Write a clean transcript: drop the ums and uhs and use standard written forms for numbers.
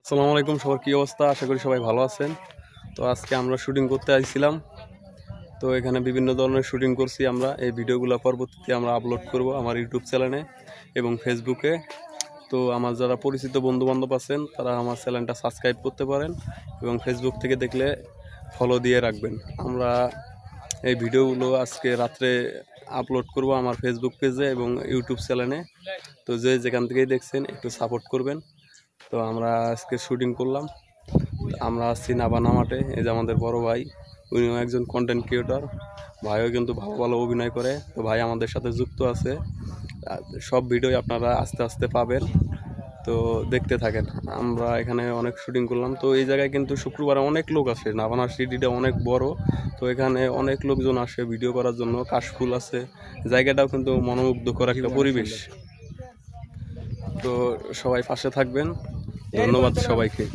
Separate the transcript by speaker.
Speaker 1: আসসালামু আলাইকুম, সবার কী অবস্থা? আশা করি সবাই ভালো আছেন। তো আজকে আমরা শুটিং করতে আসছিলাম। তো এখানে বিভিন্ন ধরনের শুটিং করছি আমরা। এই ভিডিওগুলো পরবর্তীতে আমরা আপলোড করব আমার ইউটিউব চ্যানেলে এবং ফেসবুকে। তো আমার যারা পরিচিত বন্ধুবান্ধব আছেন তারা আমার চ্যানেলটা সাবস্ক্রাইব করতে পারেন এবং ফেসবুক থেকে দেখলে ফলো দিয়ে রাখবেন। আমরা এই ভিডিওগুলো আজকে রাত্রে আপলোড করব আমার ফেসবুক পেজে এবং ইউটিউব চ্যানেলে। তো যে যেখান থেকেই দেখছেন একটু সাপোর্ট করবেন। তো আমরা আজকে শুটিং করলাম। আমরা আসছি নাবানা মাঠে। এই যে আমাদের বড় ভাই, উনিও একজন কন্টেন্ট ক্রিয়েটর। ভাইও কিন্তু ভালো ভালো অভিনয় করে। তো ভাই আমাদের সাথে যুক্ত আছে। সব ভিডিওই আপনারা আস্তে আস্তে পাবেন। তো দেখতে থাকেন। আমরা এখানে অনেক শুটিং করলাম। তো এই জায়গায় কিন্তু শুক্রবারে অনেক লোক আসে। নাবানা সিটিটা অনেক বড়। তো এখানে অনেক লোকজন আসে ভিডিও করার জন্য। কাশফুল আছে, জায়গাটাও কিন্তু মনোমুগ্ধকর একটা পরিবেশ। তো সবাই পাশে থাকবেন। ধন্যবাদ সবাইকে।